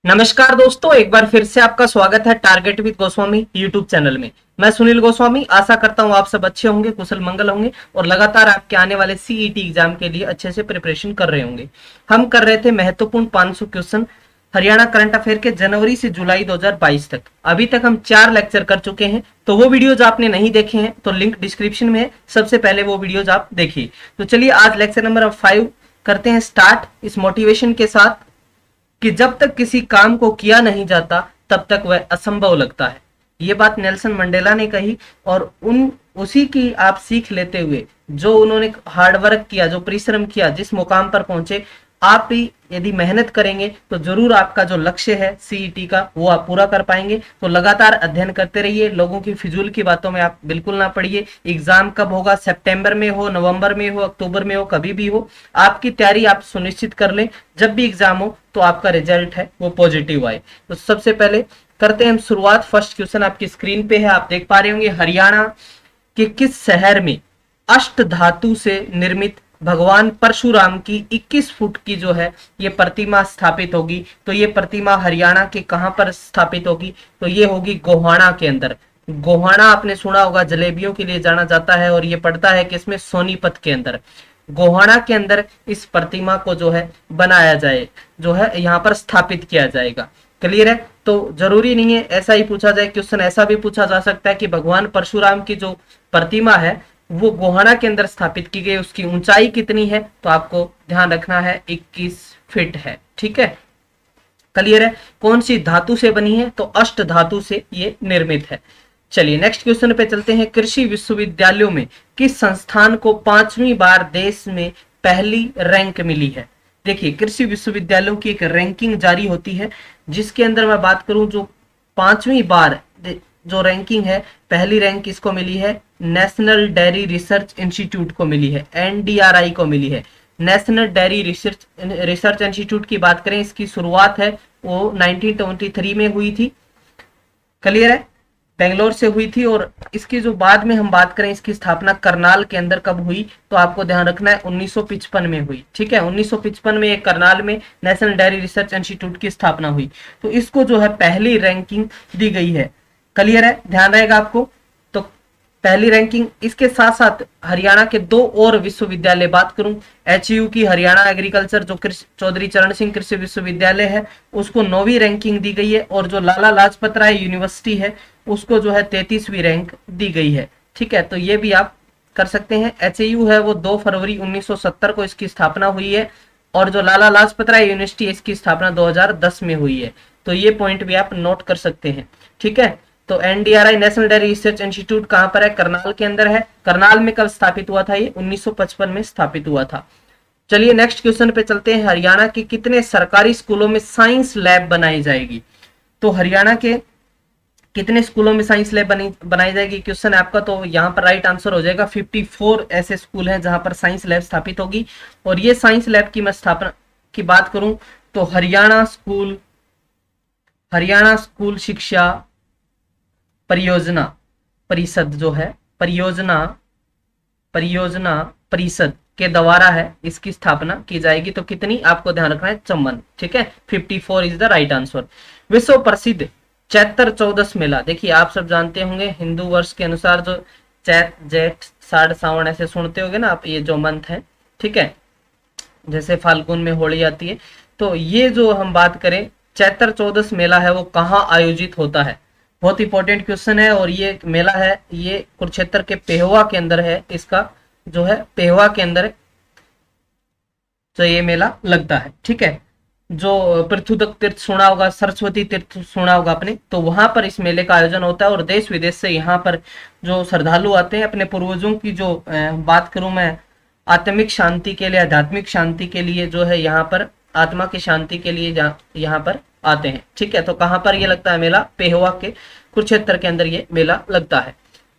नमस्कार दोस्तों, एक बार फिर से आपका स्वागत है target with Goswami YouTube channel में। मैं सुनील गोस्वामी आशा करता हूं आप सब अच्छे होंगे, कुशल मंगल होंगे और लगातार आपके आने वाले सीईटी एग्जाम के लिए अच्छे से प्रिपरेशन कर रहे होंगे। हम कर रहे थे महत्वपूर्ण 500 क्वेश्चन हरियाणा करंट अफेयर के जनवरी से जुलाई 2022 तक। अभी तक हम 4 लेक्चर कर चुके हैं, तो वो वीडियोज आपने नहीं देखे हैं तो लिंक डिस्क्रिप्शन में है, सबसे पहले वो वीडियोज आप देखिए। तो चलिए आज लेक्चर नंबर 5 करते हैं स्टार्ट इस मोटिवेशन के साथ कि जब तक किसी काम को किया नहीं जाता तब तक वह असंभव लगता है। ये बात नेल्सन मंडेला ने कही और उसी की आप सीख लेते हुए जो उन्होंने हार्डवर्क किया, जो परिश्रम किया, जिस मुकाम पर पहुंचे, आप भी यदि मेहनत करेंगे तो जरूर आपका जो लक्ष्य है सीईटी का वो आप पूरा कर पाएंगे। तो लगातार अध्ययन करते रहिए, लोगों की फिजूल की बातों में आप बिल्कुल ना पड़िए। एग्जाम कब होगा, सितंबर में हो, नवंबर में हो, अक्टूबर में हो, कभी भी हो, आपकी तैयारी आप सुनिश्चित कर लें। जब भी एग्जाम हो तो आपका रिजल्ट है वो पॉजिटिव आए। तो सबसे पहले करते हैं हम शुरुआत। फर्स्ट क्वेश्चन आपकी स्क्रीन पे है, आप देख पा रहे होंगे। हरियाणा के किस शहर में अष्ट धातु से निर्मित भगवान परशुराम की 21 फुट की जो है ये प्रतिमा स्थापित होगी? तो ये प्रतिमा हरियाणा के कहां पर स्थापित होगी? तो ये होगी गोहाना के अंदर। गोहाना आपने सुना होगा, जलेबियों के लिए जाना जाता है और ये पड़ता है किसमें? सोनीपत के अंदर। गोहाना के अंदर इस प्रतिमा को जो है बनाया जाए, जो है यहाँ पर स्थापित किया जाएगा। क्लियर है? तो जरूरी नहीं है ऐसा ही पूछा जाए क्वेश्चन, ऐसा भी पूछा जा सकता है कि भगवान परशुराम की जो प्रतिमा है वो गोहाना के अंदर स्थापित की गई, उसकी ऊंचाई कितनी है? तो आपको ध्यान रखना है 21 फीट है। ठीक है, क्लियर है? कौन सी धातु से बनी है? तो अष्ट धातु से ये निर्मित है। चलिए नेक्स्ट क्वेश्चन पे चलते हैं। कृषि विश्वविद्यालयों में किस संस्थान को 5वीं बार देश में पहली रैंक मिली है? देखिए, कृषि विश्वविद्यालयों की एक रैंकिंग जारी होती है, जिसके अंदर मैं बात करूं जो 5वीं बार जो रैंकिंग है, पहली रैंक किसको मिली है? नेशनल डेयरी रिसर्च इंस्टीट्यूट को मिली है, एनडीआरआई को मिली है। नेशनल डेयरी रिसर्च इंस्टीट्यूट की बात करें, इसकी शुरुआत है वो 1923 में हुई थी। क्लियर है? बेंगलोर से हुई थी। और इसकी जो बाद में हम बात करें, इसकी स्थापना करनाल के अंदर कब हुई? तो आपको ध्यान रखना है 1955 में हुई। ठीक है, 1955 में एक करनाल में नेशनल डेयरी रिसर्च इंस्टीट्यूट की स्थापना हुई। तो इसको जो है पहली रैंकिंग दी गई है। क्लियर है? ध्यान रहेगा आपको। तो पहली रैंकिंग, इसके साथ साथ हरियाणा के 2 और विश्वविद्यालय बात करूं, एचयू की हरियाणा एग्रीकल्चर जो चौधरी चरण सिंह कृषि विश्वविद्यालय है उसको 9वीं रैंकिंग दी गई है, और जो लाला लाजपत राय यूनिवर्सिटी है उसको जो है 33वीं रैंक दी गई है। ठीक है, तो ये भी आप कर सकते हैं। एचयू है वो 2 फरवरी 1970 को इसकी स्थापना हुई है, और जो लाला लाजपत राय यूनिवर्सिटी है इसकी स्थापना 2010 में हुई है। तो ये पॉइंट भी आप नोट कर सकते हैं। ठीक है, तो NDRI national dairy research institute कहां पर है? करनाल के अंदर है। करनाल में कब स्थापित हुआ था? ये 1955 में स्थापित हुआ था। चलिए नेक्स्ट क्वेश्चन पे चलते हैं। हरियाणा के कितने सरकारी स्कूलों में साइंस लैब बनाई जाएगी? तो हरियाणा के कितने स्कूलों में साइंस लैब बनाई जाएगी क्वेश्चन है आपका। तो यहाँ पर राइट आंसर हो जाएगा 54 ऐसे स्कूल हैं जहां पर साइंस लैब स्थापित होगी। और ये साइंस लैब की मैं स्थापना की बात करूं तो हरियाणा स्कूल शिक्षा परियोजना परिषद जो है, परियोजना परिषद के द्वारा है इसकी स्थापना की जाएगी। तो कितनी? आपको ध्यान रखना है 54। ठीक है, 54 इज द राइट आंसर। विश्व प्रसिद्ध चैत्र चौदस मेला, देखिए आप सब जानते होंगे हिंदू वर्ष के अनुसार जो चैत जेठ साढ़ सावन ऐसे सुनते होंगे ना आप, ये जो मंथ है, ठीक है, जैसे फाल्गुन में होली आती है, तो ये जो हम बात करें चैत्र चौदस मेला है वो कहाँ आयोजित होता है? बहुत इंपॉर्टेंट क्वेश्चन है। और ये मेला है ये कुरुक्षेत्र के पेहवा के अंदर है, इसका जो है पेहवा के अंदर तो ये मेला लगता है। ठीक है, जो पृथुदक तीर्थ सुना होगा, सरस्वती तीर्थ सुना होगा आपने, तो वहां पर इस मेले का आयोजन होता है। और देश विदेश से यहाँ पर जो श्रद्धालु आते हैं अपने पूर्वजों की जो बात करूं मैं, आत्मिक शांति के लिए, आध्यात्मिक शांति के लिए जो है यहाँ पर आत्मा की शांति के लिए यहाँ पर आते हैं। ठीक है, तो कहां पर ये लगता है मेला? पेहवा के कुरुक्षेत्र के अंदर ये मेला लगता है।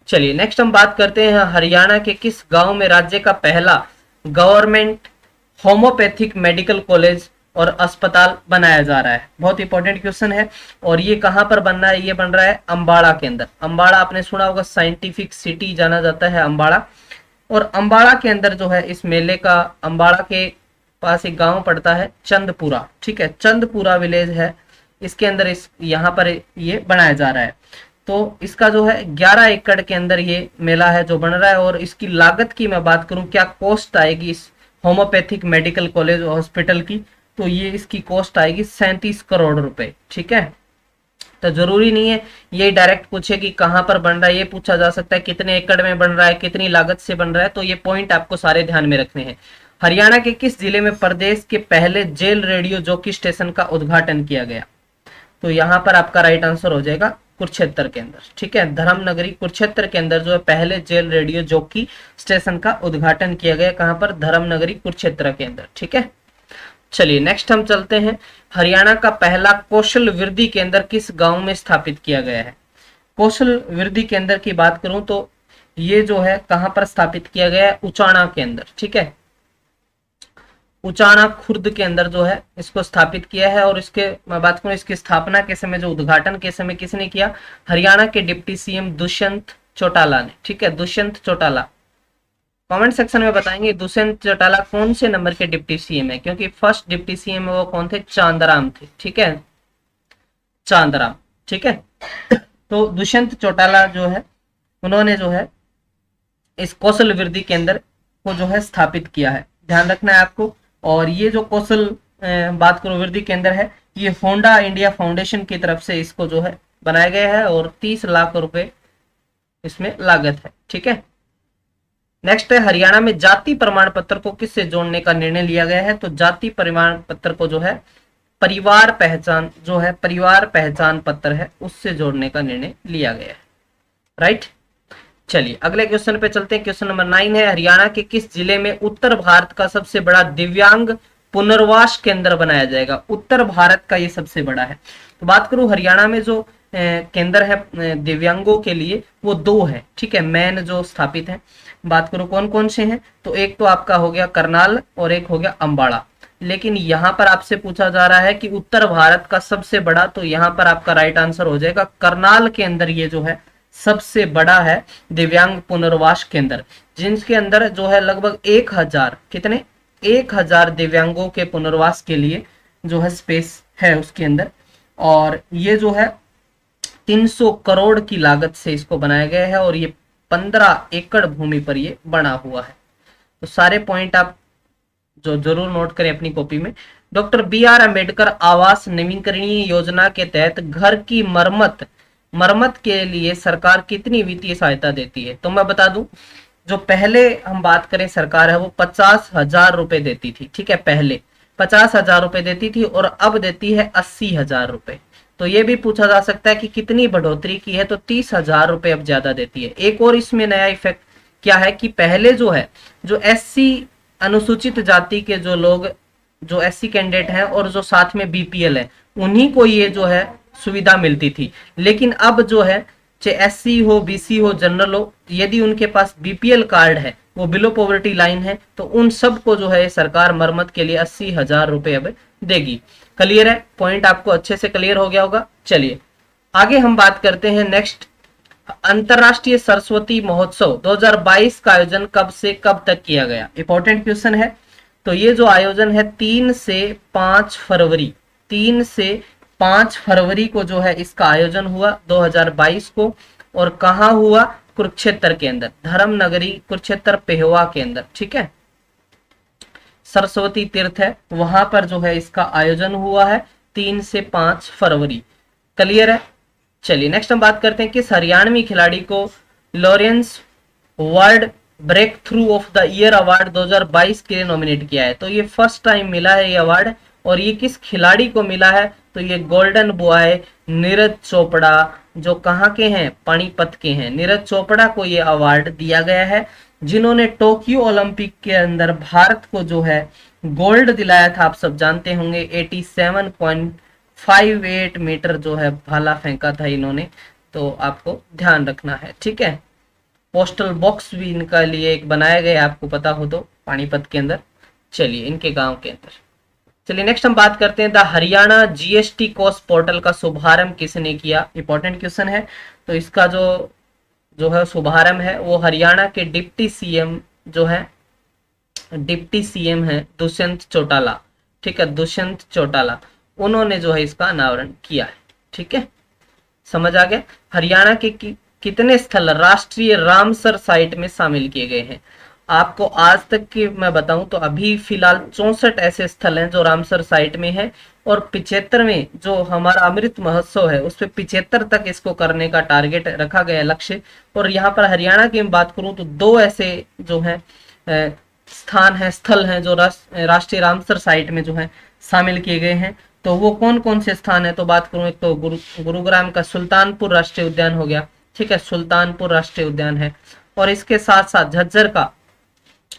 चलिए नेक्स्ट हम बात करते हैं हरियाणा के किस गांव में राज्य का पहला गवर्नमेंट होम्योपैथिक मेडिकल कॉलेज और अस्पताल बनाया जा रहा है? बहुत इंपॉर्टेंट क्वेश्चन है। और ये कहां पर बन रहा है? ये बन रहा है अंबाड़ा के अंदर। अंबाड़ा आपने सुना होगा, साइंटिफिक सिटी जाना जाता है अंबाड़ा। और अंबाड़ा के अंदर जो है इस मेले का, अंबाड़ा के पास एक गांव पड़ता है चंदपुरा। ठीक है, चंदपुरा विलेज है इसके अंदर इस यहाँ पर ये बनाया जा रहा है। तो इसका जो है 11 एकड़ के अंदर ये मेला है जो बन रहा है, और इसकी लागत की मैं बात करूं, क्या कॉस्ट आएगी इस होम्योपैथिक मेडिकल कॉलेज हॉस्पिटल की, तो ये इसकी कॉस्ट आएगी 37 करोड़ रुपए। ठीक है, तो जरूरी नहीं है ये डायरेक्ट पूछे कि कहां पर बन रहा है, ये पूछा जा सकता है कितने एकड़ में बन रहा है, कितनी लागत से बन रहा है, तो ये पॉइंट आपको सारे ध्यान में रखने हैं। हरियाणा के किस जिले में प्रदेश के पहले जेल रेडियो जॉकी स्टेशन का उद्घाटन किया गया, तो यहाँ पर आपका राइट आंसर हो जाएगा कुरुक्षेत्र के अंदर। ठीक है, धर्मनगरी कुरुक्षेत्र के अंदर जो है पहले जेल रेडियो जॉकी स्टेशन का उद्घाटन किया गया, कहां पर, धर्मनगरी कुरुक्षेत्र के अंदर। ठीक है, चलिए नेक्स्ट हम चलते हैं। हरियाणा का पहला कौशल वृद्धि केंद्र किस गांव में स्थापित किया गया है। कौशल वृद्धि केंद्र की बात करूं तो ये जो है कहां पर स्थापित किया गया है, उचाना के अंदर। ठीक है, उचाना खुर्द के अंदर जो है इसको स्थापित किया है, और इसके मैं बात करूं इसकी स्थापना के समय, जो उद्घाटन के समय किसने किया, हरियाणा के डिप्टी सीएम दुष्यंत चौटाला ने। ठीक है, दुष्यंत चौटाला। कमेंट सेक्शन में बताएंगे दुष्यंत चौटाला कौन से नंबर के डिप्टी सीएम है, क्योंकि फर्स्ट डिप्टी सीएम है वो कौन थे, चांदराम थे। ठीक है, चांदराम। ठीक है, तो दुष्यंत चौटाला जो है उन्होंने जो है इस कौशल वृद्धि केंद्र को जो है स्थापित किया है, ध्यान रखना है आपको। और ये जो कौशल बात करो वृद्धि केंद्र है, ये होंडा इंडिया फाउंडेशन की तरफ से इसको जो है बनाया गया है, और 30 लाख रुपए इसमें लागत है। ठीक है, नेक्स्ट है, हरियाणा में जाति प्रमाण पत्र को किससे जोड़ने का निर्णय लिया गया है, तो जाति प्रमाण पत्र को जो है परिवार पहचान जो है परिवार पहचान पत्र है उससे जोड़ने का निर्णय लिया गया है। राइट, चलिए अगले क्वेश्चन पे चलते हैं। क्वेश्चन नंबर 9 है, हरियाणा के किस जिले में उत्तर भारत का सबसे बड़ा दिव्यांग पुनर्वास केंद्र बनाया जाएगा। उत्तर भारत का ये सबसे बड़ा है। तो बात करूं हरियाणा में जो केंद्र है दिव्यांगों के लिए, वो 2 है। ठीक है, मेन जो स्थापित है। बात करूं कौन कौन से हैं, तो एक तो आपका हो गया करनाल और एक हो गया अंबाड़ा। लेकिन यहाँ पर आपसे पूछा जा रहा है कि उत्तर भारत का सबसे बड़ा, तो यहाँ पर आपका राइट आंसर हो जाएगा करनाल के अंदर ये जो है सबसे बड़ा है दिव्यांग पुनर्वास केंद्र, जिनके अंदर जो है लगभग 1000 कितने 1000 दिव्यांगों के पुनर्वास के लिए जो है स्पेस है उसके अंदर। और ये जो है 300 करोड़ की लागत से इसको बनाया गया है, और ये 15 एकड़ भूमि पर ये बना हुआ है। तो सारे पॉइंट आप जो जरूर नोट करें अपनी कॉपी में। डॉक्टर BR अम्बेडकर आवास नवीकरणीय योजना के तहत घर की मरम्मत के लिए सरकार कितनी वित्तीय सहायता देती है, तो मैं बता दूं, जो पहले हम बात करें सरकार है वो 50,000 रुपए देती थी। ठीक है, पहले 50,000 रुपए देती थी, और अब देती है 80,000 रुपए। तो ये भी पूछा जा सकता है कि कितनी बढ़ोतरी की है, तो 30,000 रुपए अब ज्यादा देती है। एक और इसमें नया इफेक्ट क्या है कि पहले जो है जो SC अनुसूचित जाति के जो लोग जो SC कैंडिडेट हैं और जो साथ में BPL है, उन्हीं को ये जो है सुविधा मिलती थी। लेकिन अब जो है चाहे SC हो, BC हो, जनरल हो, यदि उनके पास BPL कार्ड है, वो बिलो पॉवर्टी लाइन है, तो उन सब को जो है सरकार मरम्मत के लिए 80,000 रुपए अब देगी। क्लियर है, पॉइंट आपको अच्छे से क्लियर हो गया होगा। चलिए आगे हम बात करते हैं नेक्स्ट। अंतरराष्ट्रीय सरस्वती महोत्सव 2022 का आयोजन कब से कब तक किया गया, इंपॉर्टेंट क्वेश्चन है। तो ये जो आयोजन है 3 से 5 फरवरी को जो है इसका आयोजन हुआ 2022 को, और कहां हुआ, कुरुक्षेत्र के अंदर, धर्मनगरी कुरुक्षेत्र पेहवा के अंदर। ठीक है, सरस्वती तीर्थ है वहां पर जो है इसका आयोजन हुआ है 3 से 5 फरवरी। क्लियर है, चलिए नेक्स्ट हम बात करते हैं किस हरियाणवी खिलाड़ी को Laureus world breakthrough of the year award 2022 के लिए नॉमिनेट किया है। तो ये फर्स्ट टाइम मिला है ये अवार्ड, और ये किस खिलाड़ी को मिला है, तो ये गोल्डन बॉय नीरज चोपड़ा, जो कहाँ के हैं, पानीपत के हैं। नीरज चोपड़ा को ये अवार्ड दिया गया है, जिन्होंने टोक्यो ओलंपिक के अंदर भारत को जो है गोल्ड दिलाया था। आप सब जानते होंगे 87.58 मीटर जो है भाला फेंका था इन्होंने, तो आपको ध्यान रखना है। ठीक है, पोस्टल बॉक्स भी इनका लिए एक बनाया गया, आपको पता हो तो, पानीपत के अंदर। चलिए इनके गांव के अंदर। चलिए नेक्स्ट हम बात करते हैं the Haryana GST cost portal का शुभारंभ किसने किया, इंपॉर्टेंट क्वेश्चन है। तो इसका जो है शुभारंभ है वो हरियाणा के डिप्टी सीएम है दुष्यंत चौटाला। ठीक है, दुष्यंत चौटाला, उन्होंने जो है इसका अनावरण किया है। ठीक है, समझ आ गया। हरियाणा के कितने स्थल राष्ट्रीय रामसर साइट में शामिल किए गए हैं? आपको आज तक की मैं बताऊं तो अभी फिलहाल 64 ऐसे स्थल हैं जो रामसर साइट में है, और 75 में जो हमारा अमृत महोत्सव है उस पे 75 तक इसको करने का टारगेट रखा गया है, लक्ष्य। और यहाँ पर हरियाणा की मैं बात करूं तो 2 ऐसे जो है स्थान है, स्थल हैं जो राष्ट्रीय रामसर साइट में जो है शामिल किए गए हैं। तो वो कौन कौन से स्थान है? तो बात करूं, एक तो गुरुग्राम का सुल्तानपुर राष्ट्रीय उद्यान हो गया। ठीक है, सुल्तानपुर राष्ट्रीय उद्यान है। और इसके साथ साथ झज्जर का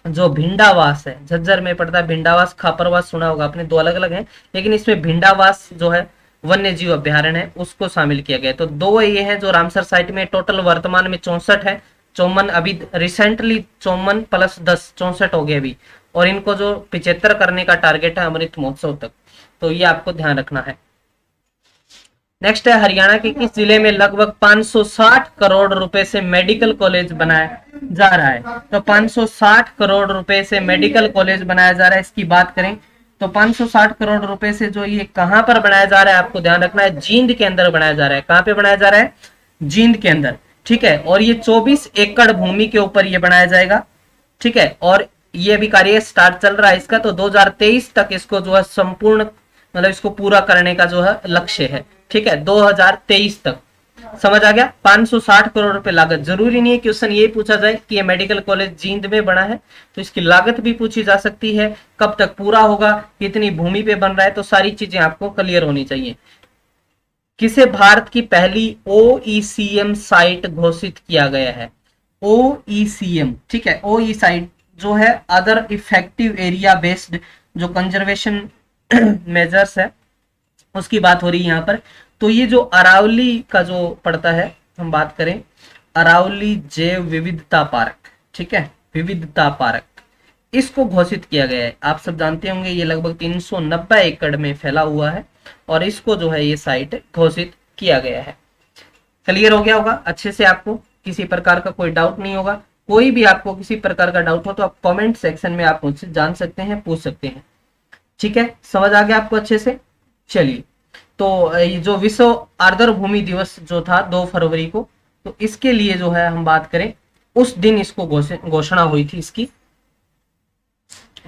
जो भिंडावास है, झज्जर में पड़ता है भिंडावास, खापरवास सुना होगा आपने, 2 अलग अलग हैं, लेकिन इसमें भिंडावास जो है वन्य जीव अभ्यारण्य है उसको शामिल किया गया। तो 2 ये हैं जो रामसर साइट में, टोटल वर्तमान में 64 है। 54 अभी रिसेंटली 54 प्लस 10 64 हो गए अभी, और इनको जो 75 करने का टारगेट है अमृत महोत्सव तक, तो ये आपको ध्यान रखना है। नेक्स्ट है, हरियाणा के किस जिले में लगभग 560 करोड़ रुपए से मेडिकल कॉलेज बनाया जा रहा है? तो 560 करोड़ रुपए से मेडिकल कॉलेज बनाया जा रहा है। इसकी बात करें तो 560 करोड़ रुपए से जो ये कहां पर बनाया जा रहा है, आपको ध्यान रखना है, जींद के अंदर बनाया जा रहा है। कहां पे बनाया जा रहा है? जींद के अंदर। ठीक है, और ये 24 एकड़ भूमि के ऊपर ये बनाया जाएगा। ठीक है, और ये अभी कार्य स्टार्ट चल रहा है इसका, तो 2023 तक इसको जो है संपूर्ण मतलब इसको पूरा करने का जो है लक्ष्य है। ठीक है, 2023 तक। समझ आ गया? 560 करोड़ रुपए लागत। जरूरी नहीं है क्वेश्चन ये पूछा जाए कि ये मेडिकल कॉलेज जींद में बना है, तो इसकी लागत भी पूछी जा सकती है, कब तक पूरा होगा, कितनी भूमि पे बन रहा है, तो सारी चीजें आपको क्लियर होनी चाहिए। किसे भारत की पहली OECM साइट घोषित किया गया है? OECM, ठीक है, OE साइट जो है अदर इफेक्टिव एरिया बेस्ड जो कंजर्वेशन मेजर्स है उसकी बात हो रही है यहाँ पर। तो ये जो अरावली का जो पड़ता है, हम बात करें अरावली जैव विविधता पार्क, ठीक है, विविधता पार्क, इसको घोषित किया गया है। आप सब जानते होंगे ये लगभग 390 एकड़ में फैला हुआ है, और इसको जो है ये साइट घोषित किया गया है। क्लियर हो गया होगा अच्छे से? आपको किसी प्रकार का कोई डाउट नहीं होगा। कोई भी आपको किसी प्रकार का डाउट हो तो आप कमेंट सेक्शन में आप मुझसे जान सकते हैं, पूछ सकते हैं। ठीक है, समझ आ गया आपको अच्छे से? चलिए, तो ये जो विश्व आर्द्र भूमि दिवस जो था 2 फरवरी को, तो इसके लिए जो है हम बात करें उस दिन इसको घोषणा हुई थी, इसकी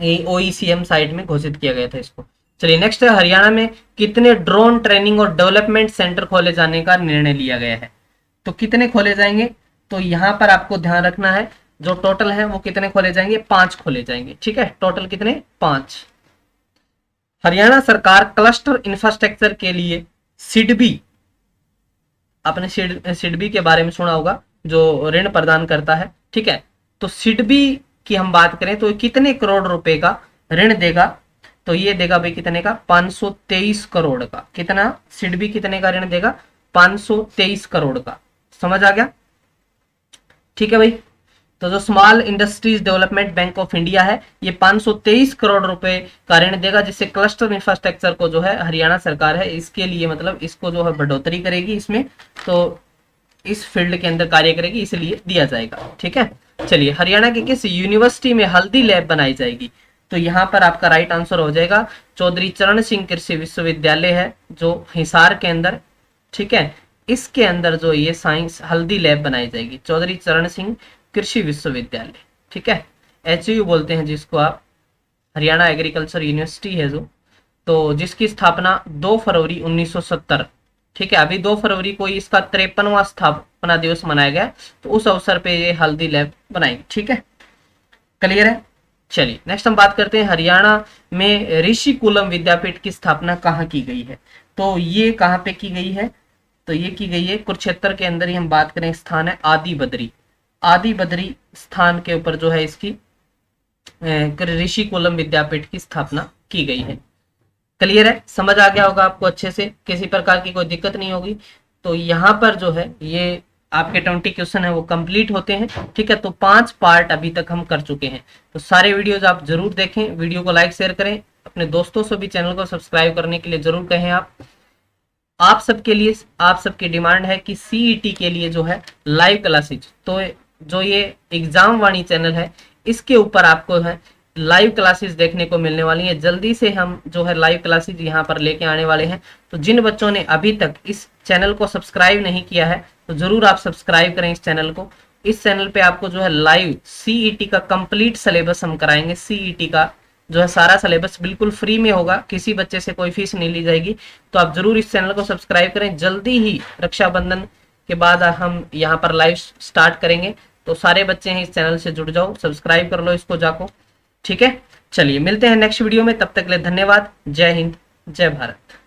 OECM साइट में घोषित किया गया था इसको। चलिए नेक्स्ट है, हरियाणा में कितने ड्रोन ट्रेनिंग और डेवलपमेंट सेंटर खोले जाने का निर्णय लिया गया है? तो कितने खोले जाएंगे? तो यहाँ पर आपको ध्यान रखना है, जो टोटल है वो कितने खोले जाएंगे? 5 खोले जाएंगे। ठीक है, टोटल कितने? 5। हरियाणा सरकार क्लस्टर इंफ्रास्ट्रक्चर के लिए सिडबी, आपने सिडबी के बारे में सुना होगा, जो ऋण प्रदान करता है। ठीक है, तो सिडबी की हम बात करें तो कितने करोड़ रुपए का ऋण देगा? तो ये देगा भाई कितने का? 523 करोड़ का। कितना? सिडबी कितने का ऋण देगा? 523 करोड़ का। समझ आ गया? ठीक है भाई, तो जो small industries development bank of India है ये 523 करोड़ रुपए का ऋण देगा, जिससे क्लस्टर इंफ्रास्ट्रक्चर को जो है हरियाणा सरकार है इसके लिए मतलब इसको जो है बढ़ोतरी करेगी इसमें, तो इस फील्ड के अंदर कार्य करेगी, इसलिए दिया जाएगा। ठीक है, चलिए, हरियाणा के किस यूनिवर्सिटी में हल्दी लैब बनाई जाएगी? तो यहाँ पर आपका राइट आंसर हो जाएगा चौधरी चरण सिंह कृषि विश्वविद्यालय है जो हिसार के अंदर। ठीक है, इसके अंदर जो ये साइंस हल्दी लैब बनाई जाएगी, चौधरी चरण सिंह कृषि विश्वविद्यालय। ठीक है, HU बोलते हैं जिसको आप, हरियाणा एग्रीकल्चर यूनिवर्सिटी है जो, तो जिसकी स्थापना 2 फरवरी 1970। ठीक है, अभी 2 फरवरी को इसका 53वां स्थापना दिवस मनाया गया, तो उस अवसर पे ये हल्दी लैब बनाएगी। ठीक है, क्लियर है? चलिए नेक्स्ट हम बात करते हैं, हरियाणा में ऋषि कुलम विद्यापीठ की स्थापना कहाँ की गई है? तो ये कहाँ पे की गई है? तो ये की गई है कुरुक्षेत्र के अंदर ही। हम बात करें स्थान है आदि बद्री, आदि बद्री स्थान के ऊपर जो है इसकी ऋषि कुलम विद्यापीठ की स्थापना की गई है। क्लियर है? समझ आ गया होगा आपको अच्छे से? किसी प्रकार की कोई दिक्कत नहीं होगी। तो यहाँ पर जो है ये आपके 20 क्वेश्चन है वो कंप्लीट होते हैं। ठीक है, तो 5 पार्ट अभी तक हम कर चुके हैं, तो सारे वीडियोज आप जरूर देखें, वीडियो को लाइक शेयर करें, अपने दोस्तों से भी चैनल को सब्सक्राइब करने के लिए जरूर कहें। आप सबके लिए, आप सबकी डिमांड है कि CET के लिए जो है लाइव क्लासेज, तो जो ये एग्जाम वाणी चैनल है इसके ऊपर आपको है लाइव क्लासेस देखने को मिलने वाली हैं। जल्दी से हम जो है लाइव क्लासेस यहाँ पर लेके आने वाले हैं। तो जिन बच्चों ने अभी तक इस चैनल को सब्सक्राइब नहीं किया है तो जरूर आप सब्सक्राइब करें इस चैनल को। इस चैनल पे आपको जो है लाइव सीईटी का कंप्लीट सिलेबस हम कराएंगे। सीईटी का जो है सारा सिलेबस बिल्कुल फ्री में होगा, किसी बच्चे से कोई फीस नहीं ली जाएगी। तो आप जरूर इस चैनल को सब्सक्राइब करें। जल्दी ही रक्षाबंधन के बाद हम यहाँ पर लाइव स्टार्ट करेंगे। तो सारे बच्चे हैं इस चैनल से जुड़ जाओ, सब्सक्राइब कर लो इसको जाको। ठीक है, चलिए मिलते हैं नेक्स्ट वीडियो में, तब तक के लिए धन्यवाद। जय हिंद, जय भारत।